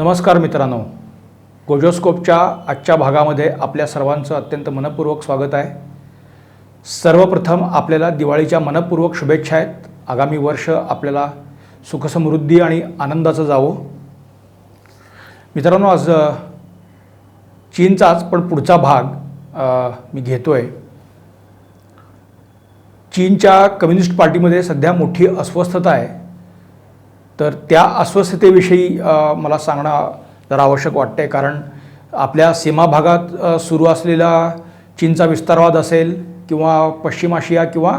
नमस्कार मित्रांनो, गोजोस्कोपच्या आजच्या भागामध्ये आपल्या सर्वांचं अत्यंत मनपूर्वक स्वागत आहे। सर्वप्रथम आपल्याला दिवाळीच्या मनपूर्वक शुभेच्छा आहेत। आगामी वर्ष आपल्याला सुखसमृद्धी आणि आनंदाचं जावो। मित्रांनो, आज चीनचाच पण पुढचा भाग मी घेतोय। चीनच्या कम्युनिस्ट पार्टीमध्ये सध्या मोठी अस्वस्थता आहे, तर त्या अस्वस्थतेविषयी मला सांगणं जरा आवश्यक वाटते, कारण आपल्या सीमा भागात सुरू असलेला चीनचा विस्तारवाद असेल किंवा पश्चिम आशिया किंवा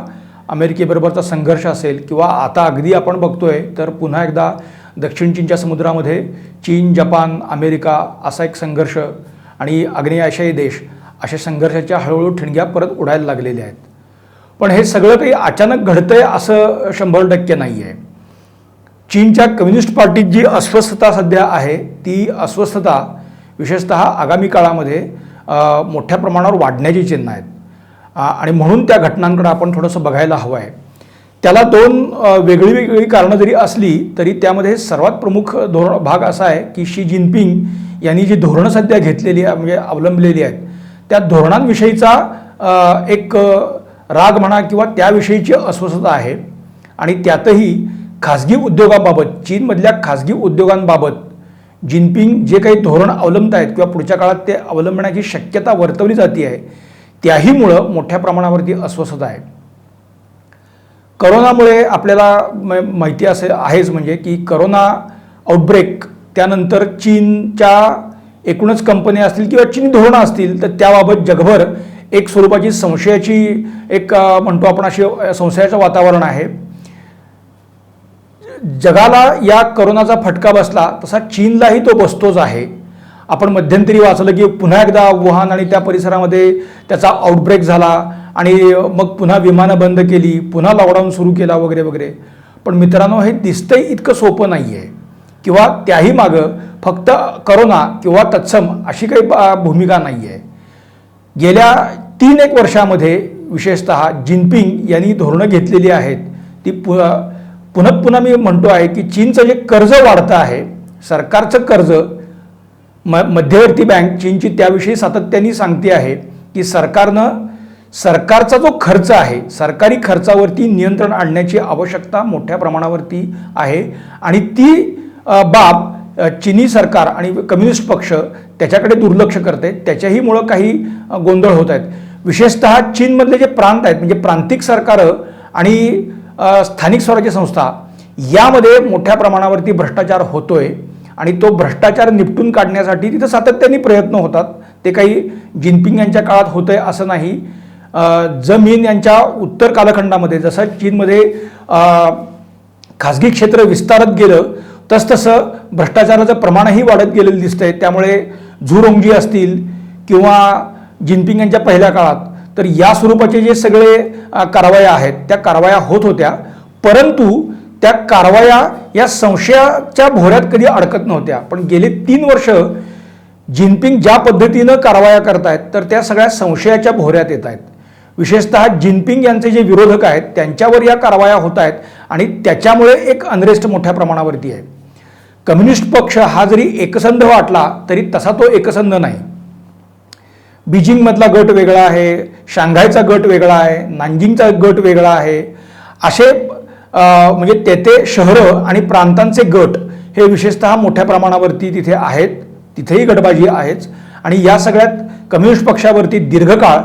अमेरिकेबरोबरचा संघर्ष असेल किंवा आता अगदी आपण बघतोय तर पुन्हा एकदा दक्षिण चीनच्या समुद्रामध्ये चीन, जपान, अमेरिका असा एक संघर्ष आणि आग्नेय आशियाई देश अशा संघर्षाच्या हळूहळू ठिणग्या परत उडायला लागलेल्या आहेत। पण हे सगळं काही अचानक घडतंय असं 100% नाही आहे। चीनच्या कम्युनिस्ट पार्टीत जी अस्वस्थता सध्या आहे ती अस्वस्थता विशेषतः आगामी काळामध्ये मोठ्या प्रमाणावर वाढण्याची चिन्ह आहेत आणि म्हणून त्या घटनांकडे आपण थोडंसं बघायला हवं आहे। त्याला दोन वेगळी कारणं जरी असली तरी त्यामध्ये सर्वात प्रमुख भाग असा आहे की शी जिनपिंग यांनी जी धोरणं सध्या घेतलेली आहे म्हणजे अवलंबलेली आहेत त्या धोरणांविषयीचा एक राग म्हणा किंवा त्याविषयीची अस्वस्थता आहे। आणि त्यातही खाजगी उद्योगाबाबत, चीनमधल्या खाजगी उद्योगांबाबत जिनपिंग जे काही धोरण अवलंबत आहेत किंवा पुढच्या काळात ते अवलंबण्याची शक्यता वर्तवली जाते आहे त्याहीमुळं मोठ्या प्रमाणावरती अस्वस्थता आहे। करोनामुळे आपल्याला माहिती आहेच म्हणजे की करोना आउटब्रेक त्यानंतर चीनच्या एकूणच कंपन्या असतील किंवा चीनी धोरणं असतील तर त्याबाबत जगभर एक स्वरूपाची संशयाची एक म्हणतो आपण अशी संशयाचं वातावरण आहे। जगाला या करोनाचा फटका बसला तसा चीनलाही तो बसतोच आहे। आपण मध्यंतरी वाचलं की पुन्हा एकदा वुहान आणि त्या परिसरामध्ये त्याचा आउटब्रेक झाला आणि मग पुन्हा विमानं बंद केली, पुन्हा लॉकडाऊन सुरू केला वगैरे वगैरे। पण मित्रांनो, हे दिसतंय इतकं सोपं नाही आहे किंवा त्याही मागं फक्त करोना किंवा तत्सम अशी काही भूमिका नाही आहे। गेल्या 3-1 वर्षामध्ये विशेषतः जिनपिंग यांनी धोरणं घेतलेली आहेत ती पुन्हा मी म्हणतो आहे की चीनचं जे कर्ज वाढतं आहे, सरकारचं कर्ज, मध्यवर्ती बँक चीनची त्याविषयी सातत्याने सांगते आहे की सरकारचा जो खर्च आहे, सरकारी खर्चावरती नियंत्रण आणण्याची आवश्यकता मोठ्या प्रमाणावरती आहे आणि ती बाब चीनी सरकार आणि कम्युनिस्ट पक्ष त्याच्याकडे दुर्लक्ष करते। त्याच्याहीमुळं काही गोंधळ होत आहेत। विशेषतः चीनमधले जे प्रांत आहेत म्हणजे प्रांतिक सरकारं आणि स्थानिक स्वराज्य संस्था यामध्ये मोठ्या प्रमाणावरती भ्रष्टाचार होतोय आणि तो भ्रष्टाचार निपटून काढण्यासाठी तिथं सातत्याने प्रयत्न होतात। ते काही जिनपिंग यांच्या काळात होतंय असं नाही। जमीन यांच्या उत्तर कालखंडामध्ये जसं चीनमध्ये खाजगी क्षेत्र विस्तारत गेलं तसतसं भ्रष्टाचाराचं प्रमाणही वाढत गेलेलं दिसतंय। त्यामुळे झुरोंगजी असतील किंवा जिनपिंग यांच्या पहिल्या काळात तर या स्वरूपाचे जे सगळे कारवाया आहेत त्या कारवाया होत होत्या, परंतु त्या कारवाया या संशयाच्या भोऱ्यात कधी अडकत नव्हत्या। पण गेले 3 वर्ष जिनपिंग ज्या पद्धतीनं कारवाया करतायत तर त्या सगळ्या संशयाच्या भोऱ्यात येत आहेत। विशेषतः जिनपिंग यांचे जे विरोधक आहेत त्यांच्यावर या कारवाया होत आहेत आणि त्याच्यामुळे एक अनरेस्ट मोठ्या प्रमाणावरती आहे। कम्युनिस्ट पक्ष हा जरी एकसंध वाटला तरी तसा तो एकसंध नाही। बीजिंगमधला गट वेगळा आहे, शांघायचा गट वेगळा आहे, नानजिंगचा गट वेगळा आहे। असे म्हणजे तेथे शहरं आणि प्रांतांचे गट हे विशेषतः मोठ्या प्रमाणावरती तिथे आहेत, तिथेही गटबाजी आहेच। आणि या सगळ्यात कम्युनिस्ट पक्षावरती दीर्घकाळ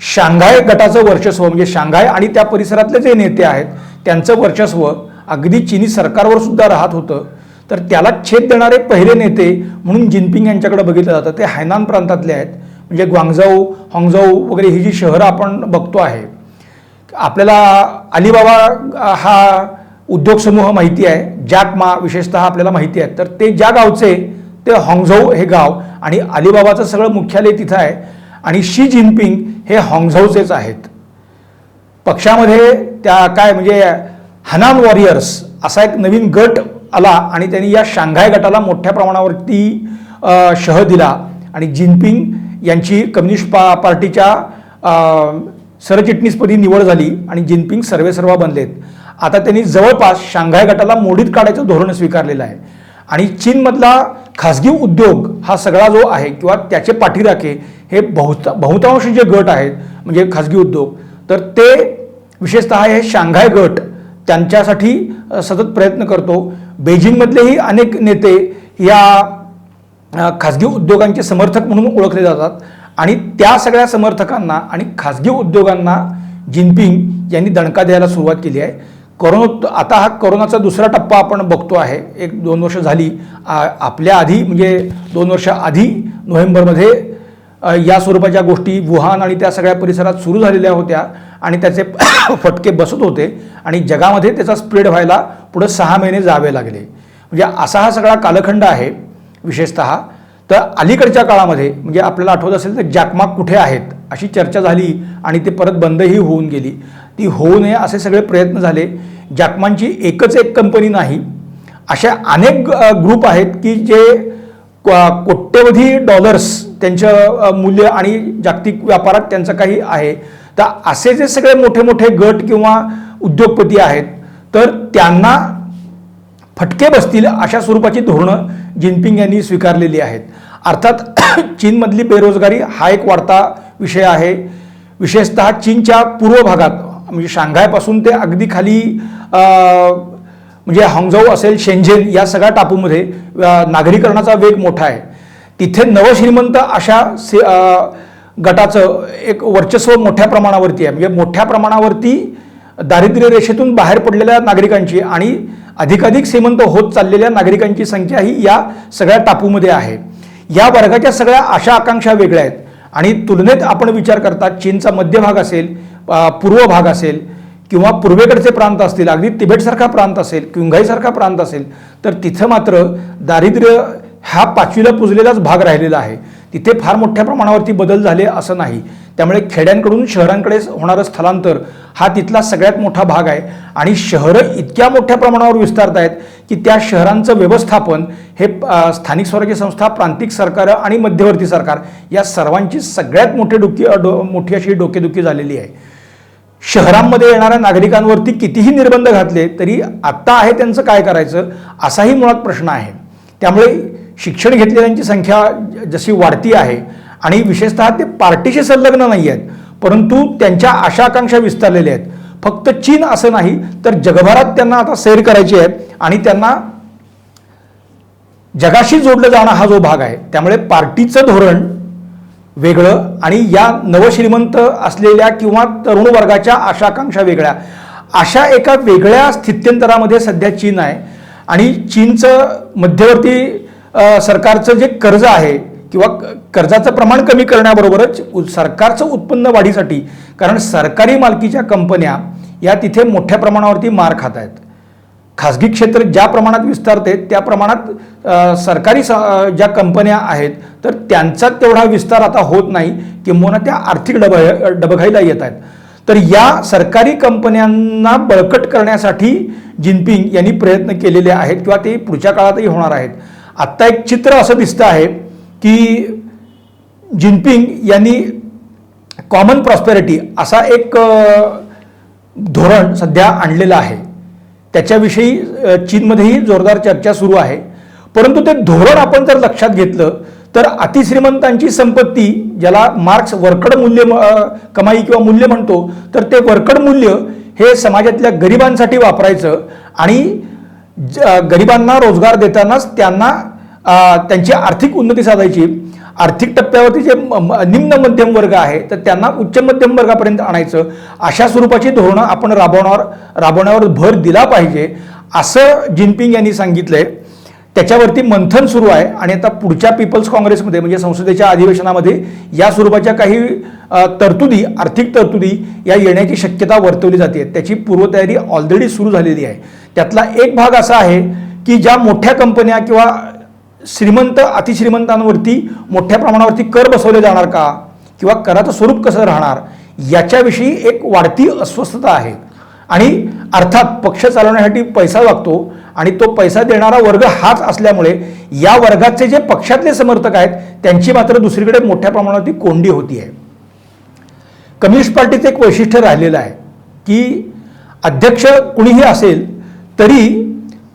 शांघाय गटाचं वर्चस्व म्हणजे शांघाय आणि त्या परिसरातले जे नेते आहेत त्यांचं वर्चस्व अगदी चीनी सरकारवर सुद्धा राहत होतं। तर त्याला छेद देणारे पहिले नेते म्हणून जिनपिंग यांच्याकडे बघितलं जातं ते हैनान प्रांतातले आहेत, म्हणजे ग्वांगझाऊ, हाँगझाऊ वगैरे ही जी शहरं आपण बघतो आहे। आपल्याला अलिबाबा हा उद्योग समूह माहिती आहे, जॅक मा विशेषतः आपल्याला माहिती आहे। तर ते ज्या गावचे ते हाँगझाऊ हे गाव आणि अलिबाबाचं सगळं मुख्यालय तिथं आहे आणि शी जिनपिंग हे हाँगझाऊचेच आहेत। पक्षामध्ये त्या काय म्हणजे हनान वॉरियर्स असा एक नवीन गट आला आणि त्यांनी या शांघाय गटाला मोठ्या प्रमाणावरती शह दिला आणि जिनपिंग यांची कम्युनिस्ट पार्टीच्या सरचिटणीसपदी निवड झाली आणि जिनपिंग सर्वेसर्वा बनलेत। आता त्यांनी जवळपास शांघाय गटाला मोडीत काढायचं धोरण स्वीकारलेलं आहे आणि चीनमधला खाजगी उद्योग हा सगळा जो आहे किंवा त्याचे पाठीराखे हे बहुतांश जे गट आहेत म्हणजे खाजगी उद्योग, तर ते विशेषतः हे शांघाय गट त्यांच्यासाठी सतत प्रयत्न करतो. बेजिंगमधलेही अनेक नेते या खाजगी उद्योगांचे समर्थक म्हणून ओळखले जातात आणि त्या सगळ्या समर्थकांना आणि खाजगी उद्योगांना जिनपिंग यांनी दणका द्यायला सुरुवात केली आहे. आता हा कोरोनाचा दुसरा टप्पा आपण बघतो आहे. 1-2 वर्ष झाली. आपल्या आधी म्हणजे 2 वर्ष आधी नोव्हेंबरमध्ये या स्वरूपाच्या गोष्टी वुहान आणि त्या सगळ्या परिसरात सुरू झालेल्या होत्या आणि त्याचे फटके बसत होते आणि जगामध्ये त्याचा स्प्रेड व्हायला पुढे 6 महिने जावे लागले. म्हणजे असा हा सगळा कालखंड आहे. विशेषतः तर अलीकडच्या काळामध्ये म्हणजे आपल्याला आठवत असेल तर जॅकमा कुठे आहेत अशी चर्चा झाली आणि ते परत बंदही होऊन गेली. ती होऊ नये असे सगळे प्रयत्न झाले. जॅकमांची एकच एक कंपनी नाही, अशा अनेक ग्रुप आहेत की जे कोट्यवधी डॉलर्स त्यांचं मूल्य आणि जागतिक व्यापारात त्यांचं काही आहे. तर असे जे सगळे मोठे मोठे गट किंवा उद्योगपती आहेत तर त्यांना फटके बसतील अशा स्वरूपाची धोरणं जिनपिंग यांनी स्वीकारलेली आहेत. अर्थात चीनमधली बेरोजगारी हा एक वाढता विषय आहे. विशेषतः चीनच्या पूर्व भागात म्हणजे शांघायपासून ते अगदी खाली म्हणजे हांगझोऊ असेल, शेंझेन या सगळ्या टापूमध्ये नागरीकरणाचा वेग मोठा आहे. तिथे नवश्रीमंत अशा गटाचं एक वर्चस्व मोठ्या प्रमाणावरती आहे. म्हणजे मोठ्या प्रमाणावरती दारिद्र्य रेषेतून बाहेर पडलेल्या नागरिकांची आणि अधिकाधिक श्रीमंत होत चाललेल्या नागरिकांची संख्या ही या सगळ्या टापूमध्ये आहे. या वर्गाच्या सगळ्या आशा आकांक्षा वेगळ्या आहेत आणि तुलनेत आपण विचार करता चीनचा मध्यभाग असेल, पूर्व भाग असेल किंवा पूर्वेकडचे प्रांत असतील, अगदी तिबेटसारखा प्रांत असेल, क्युंघाईसारखा प्रांत असेल, तर तिथं मात्र दारिद्र्य हा 5वीला पुजलेलाच भाग राहिलेला आहे. तिथे फार मोठ्या प्रमाणावरती बदल झाले असं नाही. त्यामुळे खेड्यांकडून शहरांकडे होणारं स्थलांतर हा तिथला सगळ्यात मोठा भाग आहे आणि शहरं इतक्या मोठ्या प्रमाणावर विस्तारत आहेत की त्या शहरांचं व्यवस्थापन हे स्थानिक स्वराज्य संस्था, प्रांतिक सरकार आणि मध्यवर्ती सरकार या सर्वांची सगळ्यात मोठी अशी डोकेदुखी झालेली आहे. शहरांमध्ये येणाऱ्या नागरिकांवरती कितीही निर्बंध घातले तरी आत्ता आहे त्यांचं काय करायचं असाही मुळात प्रश्न आहे. त्यामुळे शिक्षण घेतलेल्यांची संख्या जशी वाढती आहे आणि विशेषतः ते पार्टीशी संलग्न नाही आहेत परंतु त्यांच्या आशा आकांक्षा विस्तारलेल्या आहेत. फक्त चीन असं नाही तर जगभरात त्यांना आता सैर करायची आहे आणि त्यांना जगाशी जोडलं जाणं हा जो भाग आहे. त्यामुळे पार्टीचं धोरण वेगळं आणि या नवश्रीमंत असलेल्या किंवा तरुण वर्गाच्या आशा आकांक्षा वेगळ्या, अशा एका वेगळ्या स्थित्यंतरामध्ये सध्या चीन आहे. आणि चीनचं मध्यवर्ती सरकारचं जे कर्ज आहे किंवा कर्जाचं प्रमाण कमी करण्याबरोबरच सरकारचं उत्पन्न वाढीसाठी, कारण सरकारी मालकीच्या कंपन्या या तिथे मोठ्या प्रमाणावरती मार खात आहेत. खाजगी क्षेत्र ज्या प्रमाणात विस्तारते त्या प्रमाणात सरकारी ज्या कंपन्या आहेत तर त्यांचा तेवढा विस्तार आता होत नाही किंबहुना त्या आर्थिक डबघाईला येत आहेत. तर या सरकारी कंपन्यांना बळकट करण्यासाठी जिनपिंग यांनी प्रयत्न केलेले आहेत किंवा ते पुढच्या काळातही होणार आहेत. आत्ता एक चित्र असं दिसतं आहे की जिनपिंग यांनी कॉमन प्रॉस्पेरिटी असा एक धोरण सध्या आणलेलं आहे. त्याच्याविषयी चीनमध्येही जोरदार चर्चा सुरू आहे. परंतु ते धोरण आपण जर लक्षात घेतलं तर अतिश्रीमंतांची संपत्ती, ज्याला मार्क्स वरकड मूल्य कमाई किंवा मूल्य म्हणतो, तर ते वरकड मूल्य हे समाजातल्या गरिबांसाठी वापरायचं आणि गरिबांना रोजगार देतानाच त्यांना त्यांची आर्थिक उन्नती साधायची. आर्थिक टप्प्यावरती जे निम्न मध्यम वर्ग आहे तर त्यांना उच्च मध्यम वर्गापर्यंत आणायचं, अशा स्वरूपाची धोरणं आपण राबवण्यावर भर दिला पाहिजे असं जिनपिंग यांनी सांगितलंय. त्याच्यावरती मंथन सुरू आहे आणि आता पुढच्या पीपल्स काँग्रेसमध्ये म्हणजे संसदेच्या अधिवेशनामध्ये या स्वरूपाच्या काही तरतुदी, आर्थिक तरतुदी या येण्याची शक्यता वर्तवली जाते. त्याची पूर्वतयारी ऑलरेडी सुरू झालेली आहे. त्यातला एक भाग असा आहे की ज्या मोठ्या कंपन्या किंवा श्रीमंत अतिश्रीमंतांवरती मोठ्या प्रमाणावरती कर बसवले जाणार का किंवा कराचं स्वरूप कसं राहणार याच्याविषयी एक वाढती अस्वस्थता आहे. आणि अर्थात पक्ष चालवण्यासाठी पैसा लागतो आणि तो पैसा देणारा वर्ग हाच असल्यामुळे या वर्गाचे जे पक्षातले समर्थक आहेत त्यांची मात्र दुसरीकडे मोठ्या प्रमाणावरती कोंडी होती आहे. कम्युनिस्ट पार्टीचं एक वैशिष्ट्य राहिलेलं आहे की अध्यक्ष कुणीही असेल तरी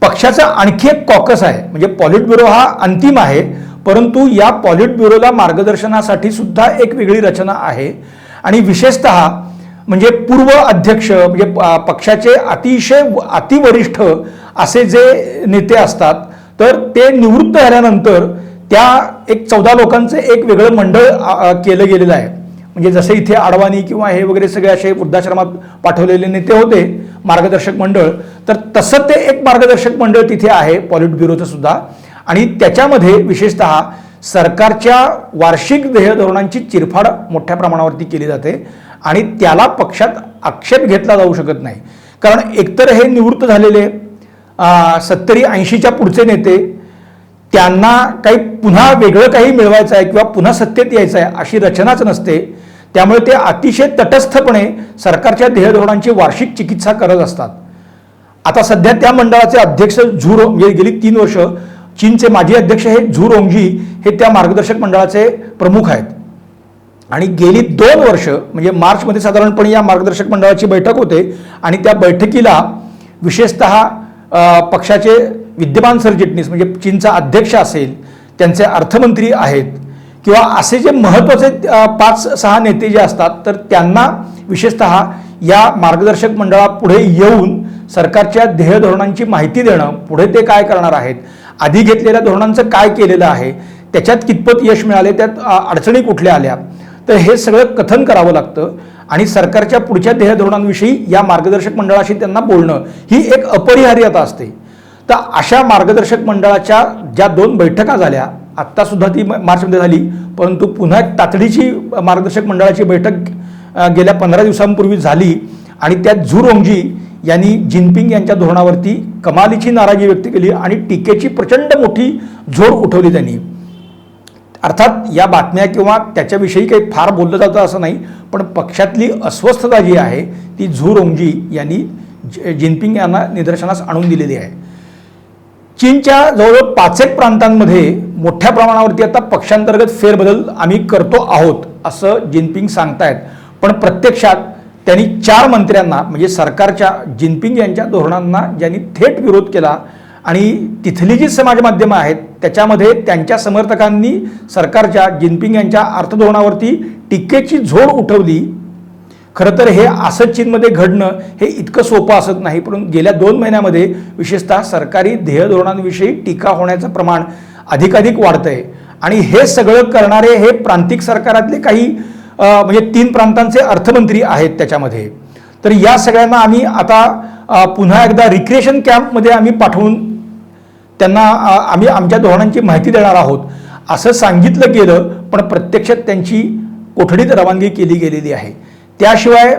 पक्षाचा आणखी एक कॉकस आहे, म्हणजे पॉलिट ब्युरो हा अंतिम आहे, परंतु या पॉलिट ब्युरोला मार्गदर्शनासाठी सुद्धा एक वेगळी रचना आहे. आणि विशेषतः म्हणजे पूर्व अध्यक्ष म्हणजे पक्षाचे अतिशय अतिवरिष्ठ असे जे नेते असतात, तर ते निवृत्त झाल्यानंतर त्या एक 14 लोकांचं एक वेगळं मंडळ केलं गेलेलं आहे. म्हणजे जसे इथे अडवाणी किंवा हे वगैरे सगळे असे वृद्धाश्रमात पाठवलेले नेते होते मार्गदर्शक मंडळ, तर तसं ते एक मार्गदर्शक मंडळ तिथे आहे पॉलिट ब्युरोचं सुद्धा. आणि त्याच्यामध्ये विशेषतः सरकारच्या वार्षिक ध्येय धोरणांची चिरफाड मोठ्या प्रमाणावरती केली जाते आणि त्याला पक्षात आक्षेप घेतला जाऊ शकत नाही. कारण एकतर हे निवृत्त झालेले 70-80च्या पुढचे नेते, त्यांना काही पुन्हा वेगळं काही मिळवायचं आहे किंवा पुन्हा सत्तेत यायचं आहे अशी रचनाच नसते. त्यामुळे ते अतिशय तटस्थपणे सरकारच्या ध्येय धोरणांची वार्षिक चिकित्सा करत असतात. आता सध्या त्या मंडळाचे अध्यक्ष म्हणजे गेली 3 वर्ष चीनचे माजी अध्यक्ष हे झू रोंगजी हे त्या मार्गदर्शक मंडळाचे प्रमुख आहेत. आणि गेली 2 वर्ष म्हणजे मार्चमध्ये साधारणपणे या मार्गदर्शक मंडळाची बैठक होते आणि त्या बैठकीला विशेषतः पक्षाचे विद्यमान सरचिटणीस म्हणजे चीनचा अध्यक्ष असेल, त्यांचे अर्थमंत्री आहेत किंवा असे जे महत्त्वाचे 5-6 नेते जे असतात, तर त्यांना विशेषतः या मार्गदर्शक मंडळापुढे येऊन सरकारच्या ध्येय धोरणांची माहिती देणं, पुढे ते काय करणार आहेत, आधी घेतलेल्या धोरणांचं काय केलेलं आहे, त्याच्यात कितपत यश मिळाले, त्यात अडचणी कुठल्या आल्या, तर हे सगळं कथन करावं लागतं. आणि सरकारच्या पुढच्या ध्येय धोरणांविषयी या मार्गदर्शक मंडळाशी त्यांना बोलणं ही एक अपरिहार्यता असते. तर अशा मार्गदर्शक मंडळाच्या ज्या 2 बैठका झाल्या, आत्तासुद्धा ती मार्चमध्ये झाली, परंतु पुन्हा एक तातडीची मार्गदर्शक मंडळाची बैठक गेल्या 15 दिवसांपूर्वी झाली आणि त्यात झू रोंगजी यांनी जिनपिंग यांच्या धोरणावरती कमालीची नाराजी व्यक्त केली आणि टीकेची प्रचंड मोठी झोड उठवली त्यांनी. अर्थात या बातम्या किंवा त्याच्याविषयी काही फार बोललं जातं असं नाही, पण पक्षातली अस्वस्थता जी आहे ती झू रोंगजी यांनी जिनपिंग यांना निदर्शनास आणून दिलेली आहे. चीनच्या जवळजवळ 5 प्रांतांमध्ये मोठ्या प्रमाणावरती आता पक्षांतर्गत फेरबदल आम्ही करतो आहोत असं जिनपिंग सांगतायत, पण प्रत्यक्षात त्यांनी 4 मंत्र्यांना म्हणजे सरकारच्या जिनपिंग यांच्या धोरणांना ज्यांनी थेट विरोध केला आणि तिथली जी समाज माध्यमं आहेत त्याच्यामध्ये त्यांच्या समर्थकांनी सरकारच्या जिनपिंग यांच्या अर्थधोरणावरती टीकेची झोड उठवली. खरं तर हे असं चीनमध्ये घडणं हे इतकं सोपं असत नाही, परंतु गेल्या 2 महिन्यामध्ये विशेषतः सरकारी ध्येय धोरणांविषयी टीका होण्याचं प्रमाण अधिकाधिक वाढतंय. आणि हे सगळं करणारे हे प्रांतिक सरकारातले काही म्हणजे 3 प्रांतांचे अर्थमंत्री आहेत त्याच्यामध्ये. तर या सगळ्यांना आम्ही आता पुन्हा एकदा रिक्रिएशन कॅम्पमध्ये आम्ही पाठवून त्यांना आम्ही आमच्या धोरणांची माहिती देणार आहोत असं सांगितलं गेलं, पण प्रत्यक्षात त्यांची कोठडीत रवानगी केली गेलेली आहे. त्याशिवाय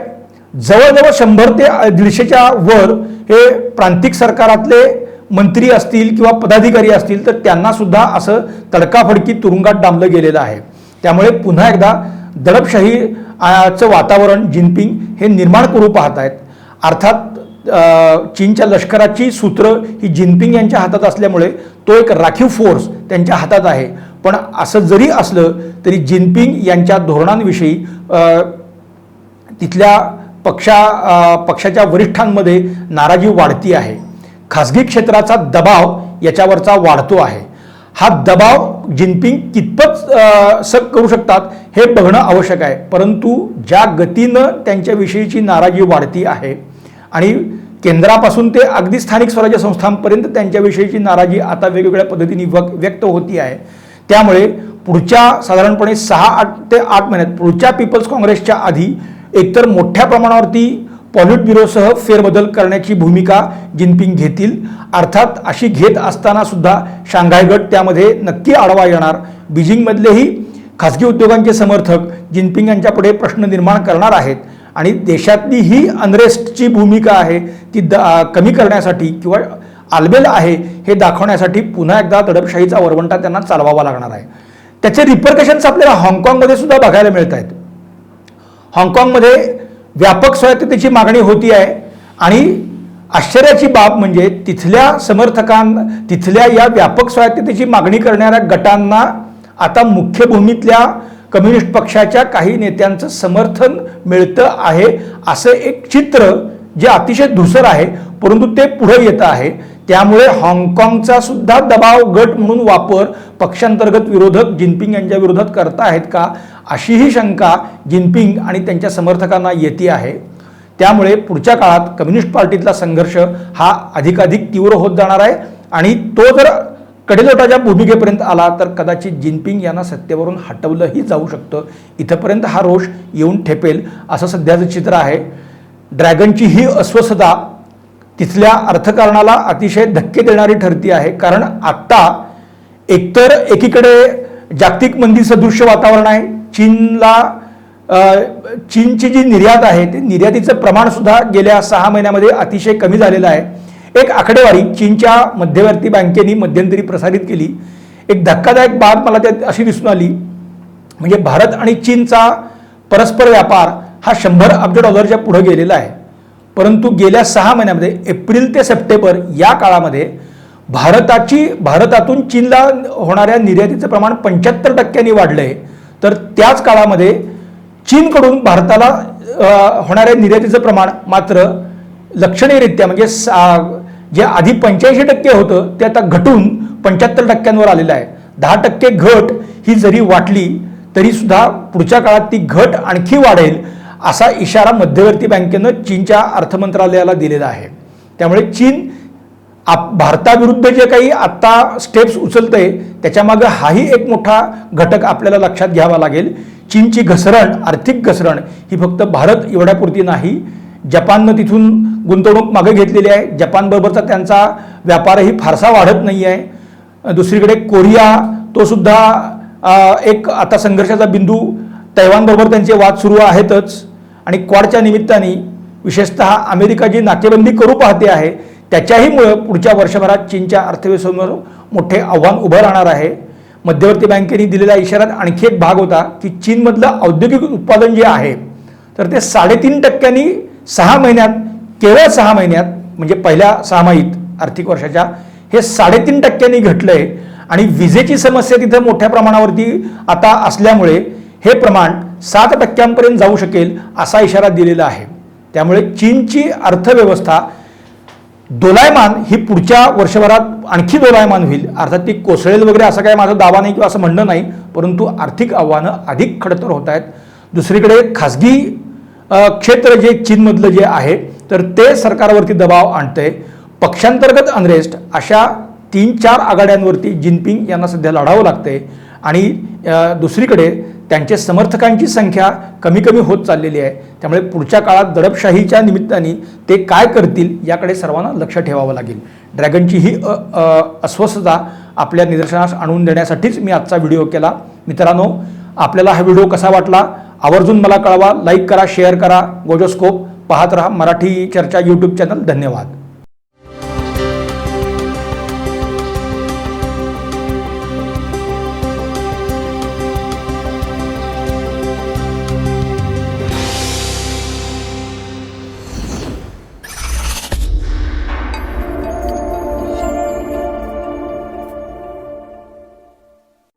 जवळजवळ 100 ते 150च्या वर हे प्रांतिक सरकारातले मंत्री असतील किंवा पदाधिकारी असतील, तर त्यांना सुद्धा असं तडकाफडकी तुरुंगात डांबलं गेलेलं आहे. त्यामुळे पुन्हा एकदा दडपशाहीचं वातावरण जिनपिंग हे निर्माण करू पाहत आहेत. अर्थात चीनच्या लष्कराची सूत्र ही जिनपिंग यांच्या हातात असल्यामुळे तो एक राखीव फोर्स त्यांच्या हातात आहे. पण असं जरी असलं तरी जिनपिंग यांच्या धोरणांविषयी तिथल्या पक्षाच्या वरिष्ठांमध्ये नाराजी वाढती आहे. खासगी क्षेत्राचा दबाव याच्यावरचा वाढतो आहे. हा दबाव जिनपिंग कितपत करू शकतात हे बघणं आवश्यक आहे. परंतु ज्या गतीनं त्यांच्याविषयीची नाराजी वाढती आहे आणि केंद्रापासून ते अगदी स्थानिक स्वराज्य संस्थांपर्यंत त्यांच्याविषयीची नाराजी आता वेगवेगळ्या पद्धतीने व्यक्त होती आहे. त्यामुळे पुढच्या साधारणपणे 6 ते 8 महिन्यात पुढच्या पीपल्स काँग्रेसच्या आधी एकतर मोठ्या प्रमाणावरती पॉलिट ब्युरोसह फेरबदल करण्याची भूमिका जिनपिंग घेतील. अर्थात अशी घेत असताना सुद्धा शांघाय गट त्यामध्ये नक्की आढावा येणार. बीजिंगमधलेही खासगी उद्योगांचे समर्थक जिनपिंग यांच्यापुढे प्रश्न निर्माण करणार आहेत आणि देशातली ही अनरेस्टची भूमिका आहे ती कमी करण्यासाठी किंवा आलबेल आहे हे दाखवण्यासाठी पुन्हा एकदा दडपशाहीचा वरवंटा त्यांना चालवावा लागणार आहे. त्याचे रिपरकशन्स आपल्याला हाँगकाँगमध्ये सुद्धा बघायला मिळत आहेत. हाँगकाँगमध्ये व्यापक स्वायत्ततेची मागणी होती आहे आणि आश्चर्याची बाब म्हणजे तिथल्या या व्यापक स्वायत्ततेची मागणी करणाऱ्या गटांना आता मुख्य भूमीतल्या कम्युनिस्ट पक्षाच्या काही नेत्यांचं समर्थन मिळतं आहे. असं एक चित्र जे अतिशय धुसर आहे, परंतु ते पुढे येतं आहे. त्यामुळे हाँगकाँगचा सुद्धा दबाव गट म्हणून वापर पक्षांतर्गत विरोधक जिनपिंग यांच्या विरोधात करता आहेत का, अशीही शंका जिनपिंग आणि त्यांच्या समर्थकांना येते आहे. त्यामुळे पुढच्या काळात कम्युनिस्ट पार्टीतला संघर्ष हा अधिकाधिक तीव्र होत जाणार आहे आणि तो जर कडेलोटाच्या भूमिकेपर्यंत आला तर कदाचित जिनपिंग यांना सत्तेवरून हटवलंही जाऊ शकतं. इथंपर्यंत हा रोष येऊन ठेपेल असं सध्याचं चित्र आहे. ड्रॅगनची ही अस्वस्थता तिथल्या अर्थकारणाला अतिशय धक्के देणारी ठरती आहे. कारण आत्ता एकतर एकीकडे जागतिक मंदी सदृश्य वातावरण आहे. चीनची जी निर्यात आहे ते निर्यातीचं प्रमाण सुद्धा गेल्या 6 महिन्यामध्ये अतिशय कमी झालेलं आहे. एक आकडेवारी चीनच्या मध्यवर्ती बँकेने मध्यंतरी प्रसारित केली. एक धक्कादायक बाब मला त्यात अशी दिसून आली, म्हणजे भारत आणि चीनचा परस्पर व्यापार हा 100 अब्ज डॉलरच्या पुढे गेलेला आहे. परंतु गेल्या 6 महिन्यामध्ये एप्रिल ते सप्टेंबर या काळामध्ये भारतातून चीनला होणाऱ्या निर्यातीचं प्रमाण 75% वाढलं आहे. तर त्याच काळामध्ये चीनकडून भारताला होणाऱ्या निर्यातीचं प्रमाण मात्र लक्षणीयरित्या म्हणजे जे आधी 85% होतं ते आता घटून 75%वर आलेलं आहे. 10% घट ही जरी वाटली तरी सुद्धा पुढच्या काळात ती घट आणखी वाढेल असा इशारा मध्यवर्ती बँकेनं चीनच्या अर्थमंत्रालयाला दिलेला आहे. त्यामुळे चीन भारताविरुद्ध जे काही आत्ता स्टेप्स उचलतंय त्याच्यामागं हाही एक मोठा घटक आपल्याला लक्षात घ्यावा लागेल. चीनची घसरण, आर्थिक घसरण ही फक्त भारत एवढ्यापुरती नाही. जपाननं तिथून गुंतवणूक मागे घेतलेली आहे. जपानबरोबरचा त्यांचा व्यापारही फारसा वाढत नाही आहे. दुसरीकडे कोरिया तो सुद्धा एक आता संघर्षाचा बिंदू, तैवानबरोबर त्यांचे वाद सुरू आहेतच. आणि क्वाडच्या निमित्ताने विशेषतः अमेरिका जी नाकेबंदी करू पाहते आहे त्याच्याहीमुळे पुढच्या वर्षभरात चीनच्या अर्थव्यवस्थेसमोर मोठे आव्हान उभं राहणार आहे. मध्यवर्ती बँकेने दिलेल्या इशाऱ्यात आणखी एक भाग होता की चीनमधलं औद्योगिक उत्पादन जे आहे तर ते 3.5% 6 महिन्यात, केवळ 6 महिन्यात म्हणजे पहिल्या 6माहीत आर्थिक वर्षाच्या हे 3.5% घटलंय. आणि विजेची समस्या तिथं मोठ्या प्रमाणावरती आता असल्यामुळे हे प्रमाण 7% जाऊ शकेल असा इशारा दिलेला आहे. त्यामुळे चीनची अर्थव्यवस्था दोलायमान ही पुढच्या वर्षभरात आणखी दोलायमान होईल. अर्थात ती कोसळेल वगैरे असा काही माझा दावा नाही किंवा असं म्हणणं नाही, परंतु आर्थिक आव्हानं अधिक खडतर होत आहेत. दुसरीकडे खासगी क्षेत्र जे चीनमधलं जे आहे तर ते सरकारवरती दबाव आणतंय. पक्षांतर्गत अनरेस्ट अशा 3-4 आघाड्यांवरती जिनपिंग यांना सध्या लढावं लागतंय. आणि दुसरीकडे त्यांचे समर्थकांची संख्या कमी होत चाललेली आहे. त्यामुळे पुढच्या काळात दडपशाहीच्या निमित्ताने ते काय करतील याकडे सर्वांना लक्ष ठेवावं लागेल. ड्रॅगनची ही अस्वस्थता आपल्या निदर्शनास आणून देण्यासाठीच मी आजचा व्हिडिओ केला. मित्रांनो, आपल्याला हा व्हिडिओ कसा वाटला आवर्जून मला कळवा. लाईक करा, शेअर करा. गोजोस्कोप पाहत रहा. मराठी चर्चा यूट्यूब चॅनल. धन्यवाद.